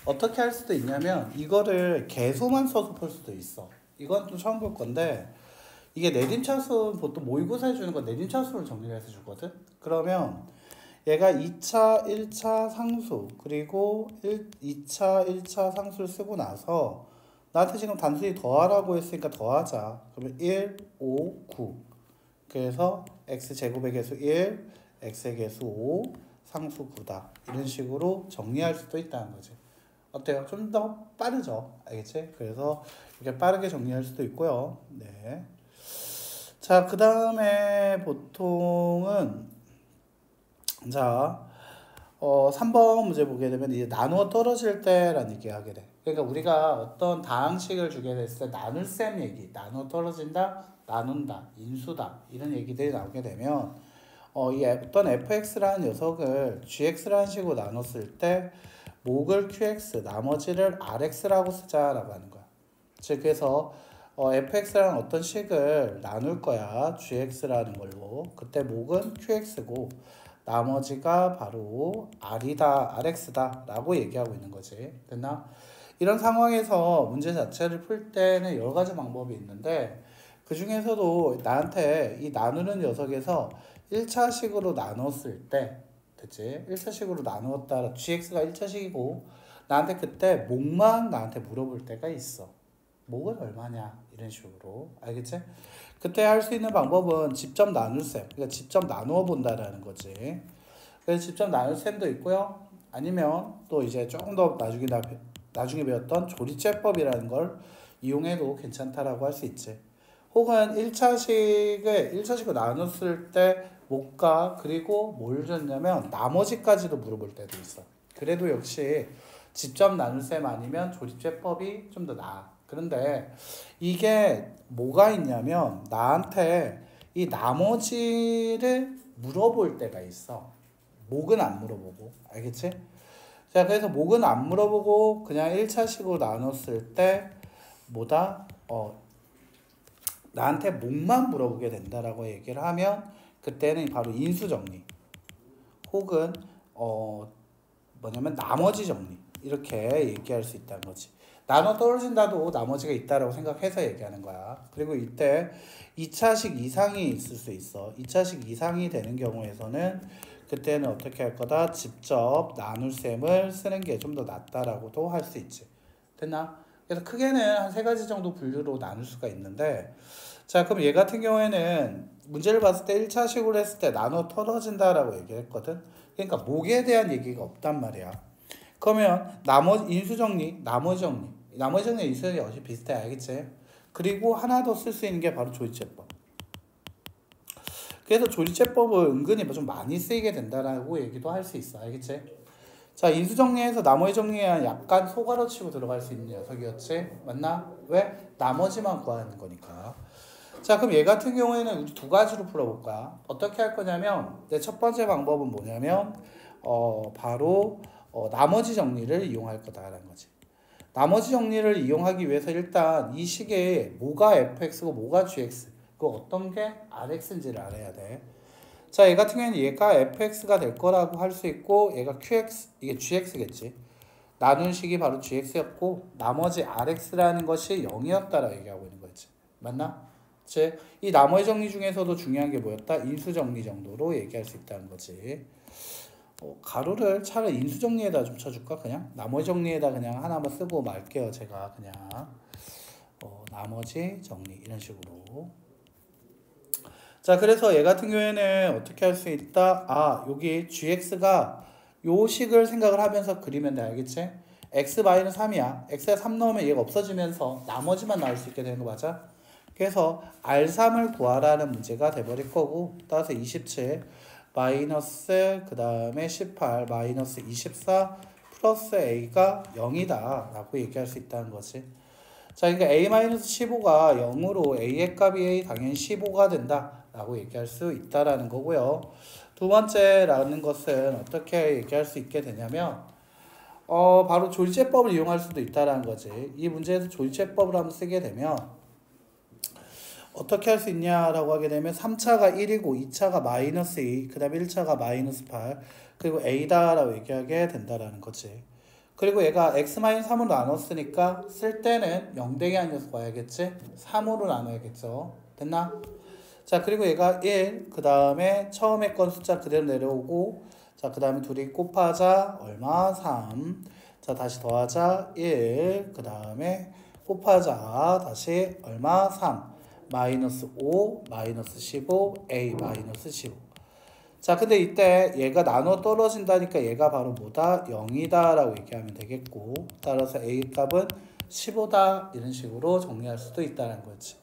어떻게 할 수도 있냐면 이거를 개수만 써서 풀 수도 있어. 이건 좀 처음 볼 건데 이게 내림차순 보통 모의고사에 주는 건 내림차순을 정리를 해서 주거든. 그러면 얘가 2차, 1차 상수 그리고 2차, 1차 상수를 쓰고 나서 나한테 지금 단순히 더하라고 했으니까 더하자. 그러면 1, 5, 9. 그래서 x제곱의 개수 1, x의 개수 5, 상수 9다. 이런 식으로 정리할 수도 있다는 거지. 어때요? 좀 더 빠르죠? 알겠지? 그래서 이렇게 빠르게 정리할 수도 있고요. 네. 자, 그 다음에 보통은 자, 3번 문제 보게 되면 이제 나누어 떨어질 때라는 얘기 하게 돼. 그러니까 우리가 어떤 다항식을 주게 됐을 때 나눌 셈 얘기, 나누어 떨어진다, 나눈다, 인수다 이런 얘기들이 나오게 되면 이 어떤 fx라는 녀석을 gx라는 식으로 나눴을 때 목을 qx, 나머지를 rx라고 쓰자라고 하는 거야. 즉 그래서 fx라는 어떤 식을 나눌 거야. gx라는 걸로. 그때 목은 qx고 나머지가 바로 r이다, rx다 라고 얘기하고 있는 거지. 됐나? 이런 상황에서 문제 자체를 풀 때는 여러 가지 방법이 있는데 그 중에서도 나한테 이 나누는 녀석에서 1차식으로 나눴을 때 됐지? 1차식으로 나누었다. gx가 1차식이고 나한테 그때 목만 나한테 물어볼 때가 있어. 목은 얼마냐? 이런 식으로. 알겠지? 그때 할 수 있는 방법은 직접 나눌셈. 그러니까 직접 나누어 본다라는 거지. 그래서 직접 나눌셈도 있고요. 아니면 또 이제 조금 더 나중에 배웠던 조리제법이라는 걸 이용해도 괜찮다라고 할 수 있지. 혹은 1차식을 나눴을 때 목과 그리고 뭘 줬냐면 나머지까지도 물어볼 때도 있어. 그래도 역시 직접 나눌셈 아니면 조립제법이 좀 더 나아. 그런데 이게 뭐가 있냐면 나한테 이 나머지를 물어볼 때가 있어. 목은 안 물어보고. 알겠지? 자, 그래서 목은 안 물어보고 그냥 1차식으로 나눴을 때 뭐다? 나한테 목만 물어보게 된다라고 얘기를 하면 그때는 바로 인수정리 혹은 뭐냐면 나머지 정리 이렇게 얘기할 수 있다는 거지. 나눠 떨어진다도 나머지가 있다라고 생각해서 얘기하는 거야. 그리고 이때 2차식 이상이 있을 수 있어. 2차식 이상이 되는 경우에서는 그때는 어떻게 할 거다? 직접 나눌셈을 쓰는 게 좀 더 낫다라고도 할 수 있지. 됐나? 그래서 크게는 한 세 가지 정도 분류로 나눌 수가 있는데 자, 그럼 얘 같은 경우에는 문제를 봤을 때 1차식으로 했을 때 나눠 떨어진다라고 얘기를 했거든. 그러니까 목에 대한 얘기가 없단 말이야. 그러면 나머지 인수정리, 나머지 정리 인수정리 어차피 비슷해. 알겠지? 그리고 하나 더 쓸 수 있는 게 바로 조리제법. 그래서 조리제법을 은근히 좀 많이 쓰이게 된다라고 얘기도 할 수 있어. 알겠지? 자, 인수정리에서 나머지 정리에 약간 속아로 치고 들어갈 수 있는 녀석이었지? 맞나? 왜? 나머지만 구하는 거니까. 자, 그럼 얘 같은 경우에는 우리 두 가지로 풀어볼 거야. 어떻게 할 거냐면 내 첫 번째 방법은 뭐냐면 바로 나머지 정리를 이용할 거다라는 거지. 나머지 정리를 이용하기 위해서 일단 이 식에 뭐가 fx고 뭐가 gx 그 어떤 게 rx인지를 알아야 돼. 자, 얘 같은 경우에는 얘가 fx가 될 거라고 할 수 있고 얘가 qx 이게 gx겠지. 나눈 식이 바로 gx였고 나머지 rx라는 것이 0이었다라고 얘기하고 있는 거지. 맞나? 즉, 이 나머지 정리 중에서도 중요한 게 뭐였다? 인수정리 정도로 얘기할 수 있다는 거지. 가로를 차라리 인수정리에다 좀 쳐줄까? 그냥 나머지 정리에다 그냥 하나만 쓰고 말게요. 제가 그냥 나머지 정리 이런 식으로. 자, 그래서 얘 같은 경우에는 어떻게 할 수 있다? 아, 여기 gx가 요 식을 생각을 하면서 그리면 돼. 알겠지? x-3이야. x에 3 넣으면 얘가 없어지면서 나머지만 나올 수 있게 되는 거 맞아? 그래서 R3을 구하라는 문제가 돼버릴 거고 따라서 27 마이너스 그 다음에 18 마이너스 24 플러스 A가 0이다 라고 얘기할 수 있다는 거지. 자, 그러니까 A-15가 0으로 A의 값이 A 당연히 15가 된다 라고 얘기할 수 있다라는 거고요. 두 번째라는 것은 어떻게 얘기할 수 있게 되냐면 바로 조리제법을 이용할 수도 있다라는 거지. 이 문제에서 조리제법을 한번 쓰게 되면 어떻게 할 수 있냐라고 하게 되면 3차가 1이고 2차가 -2, 그 다음에 1차가 -8, 그리고 A다라고 얘기하게 된다라는 거지. 그리고 얘가 x-3으로 나눴으니까 쓸 때는 0되게 한 녀석 와야겠지? 3으로 나눠야겠죠. 됐나? 자, 그리고 얘가 1, 그 다음에 처음에 건 숫자 그대로 내려오고, 자, 그 다음에 둘이 곱하자, 얼마? 3. 자, 다시 더하자, 1. 그 다음에 곱하자, 다시 얼마? 3. 마이너스 5, 마이너스 15, a 마이너스 15. 자, 근데 이때 얘가 나눠 떨어진다니까 얘가 바로 뭐다? 0이다 라고 얘기하면 되겠고, 따라서 a 값은 15다 이런 식으로 정리할 수도 있다는 거지.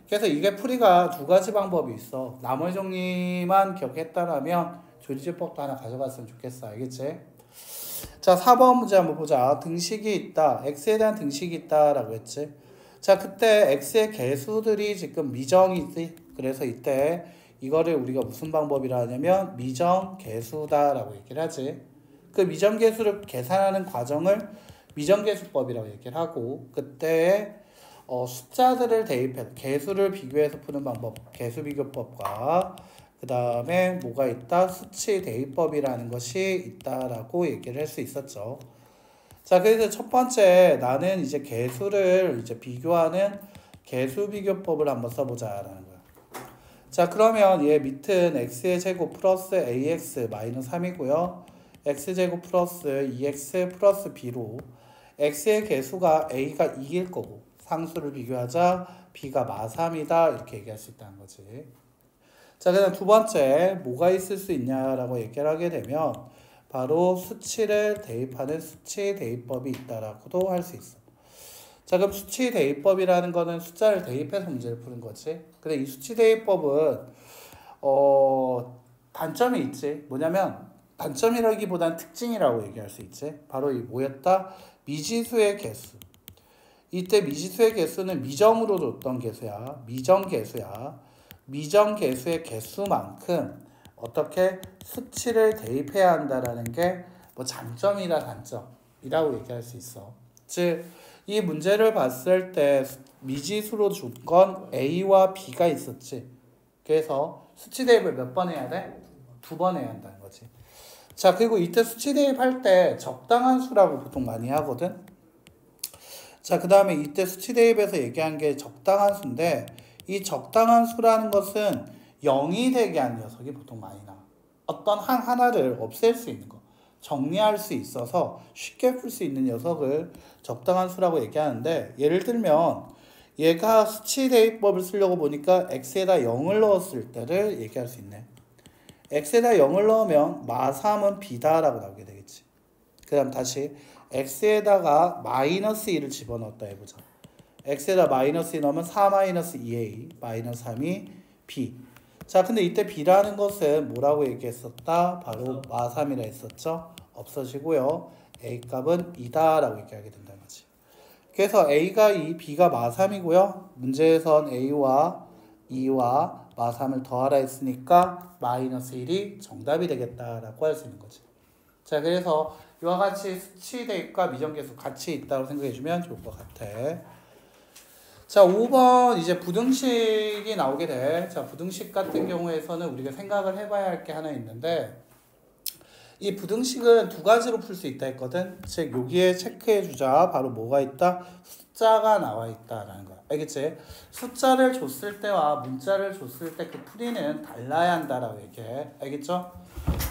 그래서 이게 풀이가 두 가지 방법이 있어. 나머지 정리만 기억했다라면 조리제법도 하나 가져갔으면 좋겠어. 알겠지? 자, 4번 문제 한번 보자. 등식이 있다. x에 대한 등식이 있다 라고 했지. 자, 그때 x의 개수들이 지금 미정이지. 그래서 이때 이거를 우리가 무슨 방법이라 하냐면 미정계수다 라고 얘기를 하지. 그 미정계수를 계산하는 과정을 미정계수법이라고 얘기를 하고, 그때 숫자들을 대입해서 개수를 비교해서 푸는 방법, 개수비교법과 그 다음에 뭐가 있다? 수치 대입법이라는 것이 있다라고 얘기를 할 수 있었죠. 자, 그래서 첫 번째 나는 이제 개수를 이제 비교하는 개수비교법을 한번 써보자라는 거야. 자, 그러면 얘 밑은 x의 제곱 플러스 ax 마이너스 3이고요. x제곱 플러스 2x 플러스 b로 x의 개수가 a가 2일 거고, 상수를 비교하자 b가 마3이다 이렇게 얘기할 수 있다는 거지. 자, 그다음 두 번째 뭐가 있을 수 있냐라고 얘기를 하게 되면 바로 수치를 대입하는 수치 대입법이 있다라고도 할 수 있어. 자, 그럼 수치 대입법이라는 거는 숫자를 대입해서 문제를 푸는 거지. 근데 이 수치 대입법은 단점이 있지. 뭐냐면 단점이라기보다는 특징이라고 얘기할 수 있지. 바로 이 뭐였다? 미지수의 개수. 이때 미지수의 개수는 미정으로 줬던 개수야. 미정계수야. 미정계수의 개수만큼 어떻게 수치를 대입해야 한다라는 게 뭐 장점이라 단점이라고 얘기할 수 있어. 즉, 이 문제를 봤을 때 미지수로 준 건 A와 B가 있었지. 그래서 수치 대입을 몇 번 해야 돼? 2번 해야 한다는 거지. 자, 그리고 이때 수치 대입할 때 적당한 수라고 보통 많이 하거든. 자, 그 다음에 이때 수치 대입에서 얘기한 게 적당한 수인데, 이 적당한 수라는 것은 0이 되게 한 녀석이 보통 많이 나와. 어떤 하나를 없앨 수 있는 거, 정리할 수 있어서 쉽게 풀 수 있는 녀석을 적당한 수라고 얘기하는데, 예를 들면 얘가 수치 대입법을 쓰려고 보니까 x에다 0을 넣었을 때를 얘기할 수 있네. x에다 0을 넣으면 마3은 b다라고 나오게 되겠지. 그 다음 다시 x에다가 마이너스 2를 집어넣었다 해보자. x에다 마이너스 2 넣으면 4 마이너스 2a 마이너스 3이 b. 자, 근데 이때 b라는 것은 뭐라고 얘기했었다? 바로 마3이라 했었죠. 없어지고요. a 값은 2다 라고 얘기하게 된다는 거지. 그래서 a가 2, b가 마3이고요. 문제에선 a와 2와 마3을 더하라 했으니까 마이너스 1이 정답이 되겠다라고 할 수 있는 거지. 자, 그래서 이와 같이 수치 대입과 미정계수 같이 있다고 생각해 주면 좋을 것 같아. 자, 5번 이제 부등식이 나오게 돼. 자, 부등식 같은 경우에서는 우리가 생각을 해봐야 할 게 하나 있는데, 이 부등식은 두 가지로 풀 수 있다 했거든. 즉 여기에 체크해 주자. 바로 뭐가 있다? 숫자가 나와 있다라는 거야. 알겠지? 숫자를 줬을 때와 문자를 줬을 때 그 풀이는 달라야 한다라고 얘기해. 알겠죠?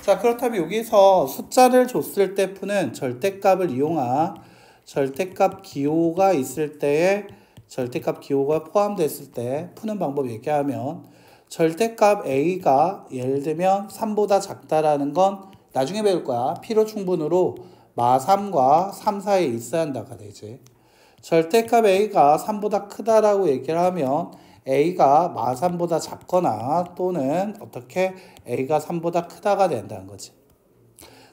자, 그렇다면 여기서 숫자를 줬을 때 푸는 절대값을 이용한 절대값 기호가 있을 때에 절대값 기호가 포함됐을 때 푸는 방법 얘기하면, 절대값 a가 예를 들면 3보다 작다라는 건 나중에 배울 거야. 필요 충분으로 마3과 3 사이에 있어야 한다가 되지. 절대값 a가 3보다 크다라고 얘기를 하면 a가 마3보다 작거나 또는 어떻게 a가 3보다 크다가 된다는 거지.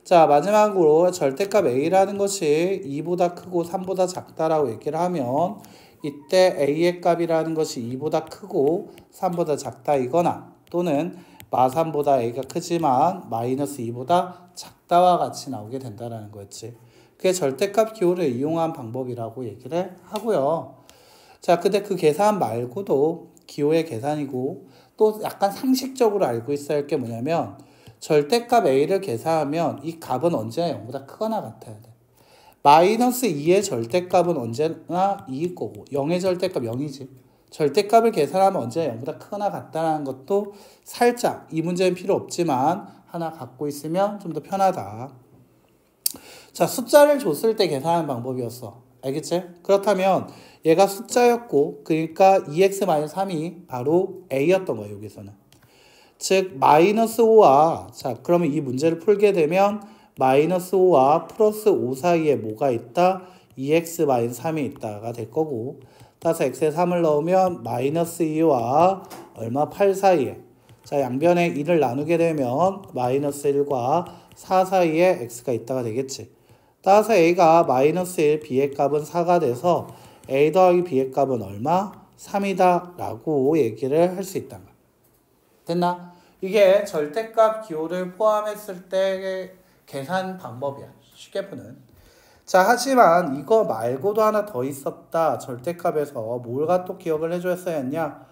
자, 마지막으로 절대값 a라는 것이 2보다 크고 3보다 작다라고 얘기를 하면 이때 a의 값이라는 것이 2보다 크고 3보다 작다이거나 또는 마3보다 a가 크지만 마이너스 2보다 작다와 같이 나오게 된다는 거였지. 그게 절대값 기호를 이용한 방법이라고 얘기를 하고요. 자, 근데 그 계산 말고도 기호의 계산이고 또 약간 상식적으로 알고 있어야 할 게 뭐냐면, 절대값 a를 계산하면 이 값은 언제나 0보다 크거나 같아야 돼. 마이너스 2의 절대값은 언제나 2일 거고 0의 절대값 0이지. 절대값을 계산하면 언제나 0보다 크거나 같다는 것도 살짝 이 문제는 필요 없지만 하나 갖고 있으면 좀 더 편하다. 자, 숫자를 줬을 때 계산하는 방법이었어. 알겠지? 그렇다면 얘가 숫자였고 그러니까 2x-3이 바로 a였던 거예요. 여기서는. 즉 마이너스 5와 자 그러면 이 문제를 풀게 되면 마이너스 5와 플러스 5 사이에 뭐가 있다? 2x-3이 있다가 될 거고 따라서 x에 3을 넣으면 마이너스 2와 얼마? 8 사이에 자 양변에 1을 나누게 되면 마이너스 1과 4 사이에 x가 있다가 되겠지. 따라서 a가 마이너스 1, b의 값은 4가 돼서 a 더하기 b의 값은 얼마? 3이다 라고 얘기를 할 수 있다. 됐나? 이게 절대값 기호를 포함했을 때의 계산 방법이야. 쉽게 푸는. 자, 하지만 이거 말고도 하나 더 있었다. 절대값에서 뭘 또 기억을 해줬어야 했냐?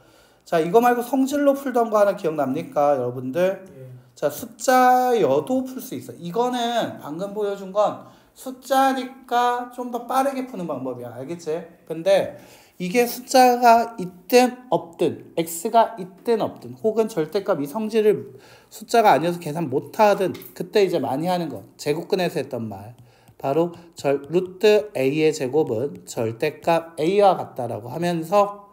자, 이거 말고 성질로 풀던 거 하나 기억납니까? 여러분들? 자, 숫자여도 풀 수 있어. 이거는 방금 보여준 건 숫자니까 좀 더 빠르게 푸는 방법이야. 알겠지? 근데 이게 숫자가 있든 없든 x가 있든 없든 혹은 절대값 이 성질을 숫자가 아니어서 계산 못하든 그때 이제 많이 하는 거 제곱근에서 했던 말 바로 루트 a의 제곱은 절대값 a와 같다라고 하면서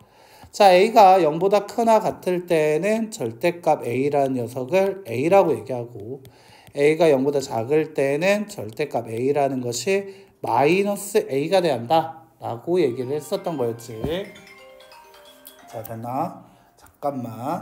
자 a가 0보다 크나 같을 때는 절대값 a라는 녀석을 a라고 얘기하고 a가 0보다 작을 때는 절대값 a라는 것이 마이너스 a가 돼야 한다 라고 얘기를 했었던 거였지. 자 됐나? 잠깐만.